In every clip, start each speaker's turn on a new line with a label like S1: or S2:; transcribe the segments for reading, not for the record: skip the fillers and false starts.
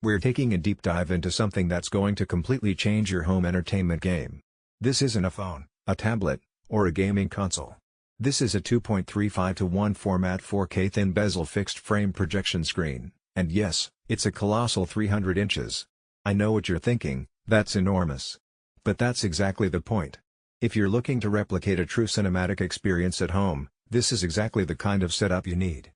S1: We're taking a deep dive into something that's going to completely change your home entertainment game. This isn't a phone, a tablet, or a gaming console. This is a 2.35:1 format 4K thin bezel fixed frame projection screen, and yes, it's a colossal 300 inches. I know what you're thinking, that's enormous. But that's exactly the point. If you're looking to replicate a true cinematic experience at home, this is exactly the kind of setup you need.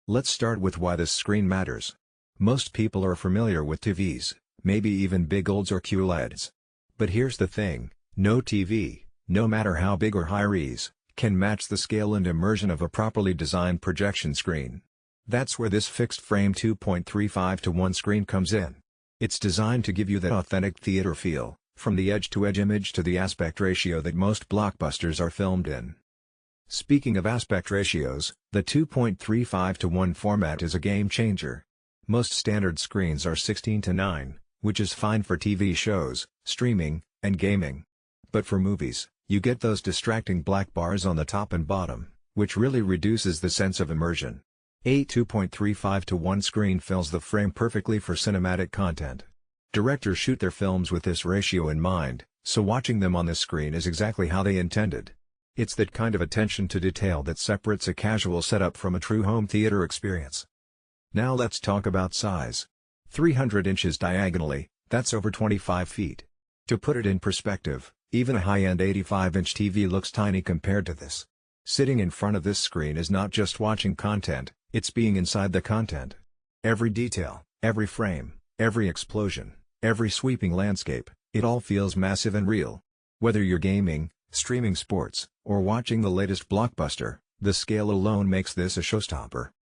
S1: Let's start with why this screen matters. Most people are familiar with TVs, maybe even big olds or QLEDs. But here's the thing, no TV, no matter how big or high-res, can match the scale and immersion of a properly designed projection screen. That's where this fixed-frame 2.35:1 screen comes in. It's designed to give you that authentic theater feel, from the edge-to-edge image to the aspect ratio that most blockbusters are filmed in. Speaking of aspect ratios, the 2.35:1 format is a game-changer. Most standard screens are 16:9, which is fine for TV shows, streaming, and gaming. But for movies, you get those distracting black bars on the top and bottom, which really reduces the sense of immersion. A 2.35:1 screen fills the frame perfectly for cinematic content. Directors shoot their films with this ratio in mind, so watching them on the screen is exactly how they intended. It's that kind of attention to detail that separates a casual setup from a true home theater experience. Now let's talk about size. 300 inches diagonally, that's over 25 feet. To put it in perspective, even a high-end 85-inch TV looks tiny compared to this. Sitting in front of this screen is not just watching content, it's being inside the content. Every detail, every frame, every explosion, every sweeping landscape, it all feels massive and real. Whether you're gaming, streaming sports, or watching the latest blockbuster, the scale alone makes this a showstopper.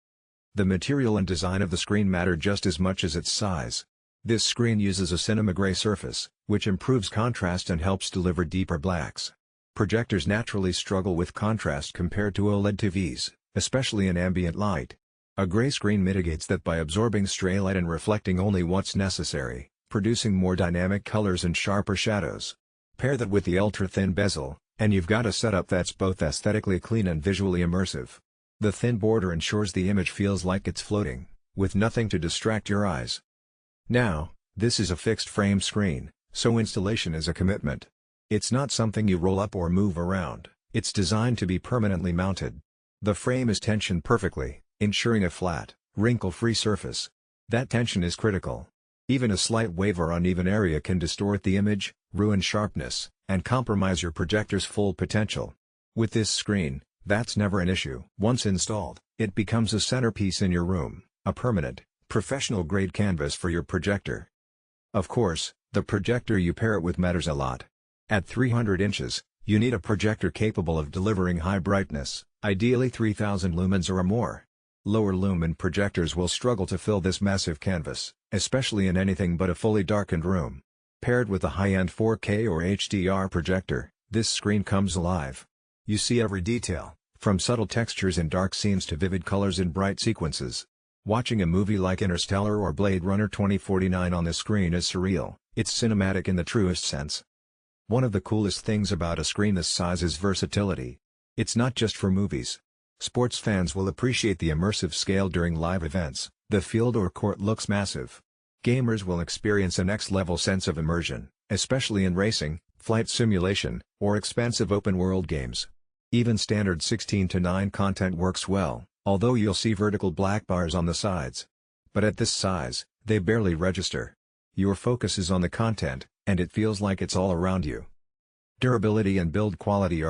S1: The material and design of the screen matter just as much as its size. This screen uses a cinema gray surface, which improves contrast and helps deliver deeper blacks. Projectors naturally struggle with contrast compared to OLED TVs, especially in ambient light. A gray screen mitigates that by absorbing stray light and reflecting only what's necessary, producing more dynamic colors and sharper shadows. Pair that with the ultra-thin bezel, and you've got a setup that's both aesthetically clean and visually immersive. The thin border ensures the image feels like it's floating, with nothing to distract your eyes. Now, this is a fixed-frame screen, so installation is a commitment. It's not something you roll up or move around, it's designed to be permanently mounted. The frame is tensioned perfectly, ensuring a flat, wrinkle-free surface. That tension is critical. Even a slight wave or uneven area can distort the image, ruin sharpness, and compromise your projector's full potential. With this screen, that's never an issue. Once installed, it becomes a centerpiece in your room, a permanent, professional-grade canvas for your projector. Of course, the projector you pair it with matters a lot. At 300 inches, you need a projector capable of delivering high brightness, ideally 3000 lumens or more. Lower lumen projectors will struggle to fill this massive canvas, especially in anything but a fully darkened room. Paired with a high-end 4K or HDR projector, this screen comes alive. You see every detail, from subtle textures in dark scenes to vivid colors in bright sequences. Watching a movie like Interstellar or Blade Runner 2049 on the screen is surreal, it's cinematic in the truest sense. One of the coolest things about a screen this size is versatility. It's not just for movies. Sports fans will appreciate the immersive scale during live events. The field or court looks massive. Gamers will experience a next-level sense of immersion, especially in racing, flight simulation, or expansive open-world games. Even standard 16:9 content works well, although you'll see vertical black bars on the sides. But at this size, they barely register. Your focus is on the content, and it feels like it's all around you. Durability and build quality are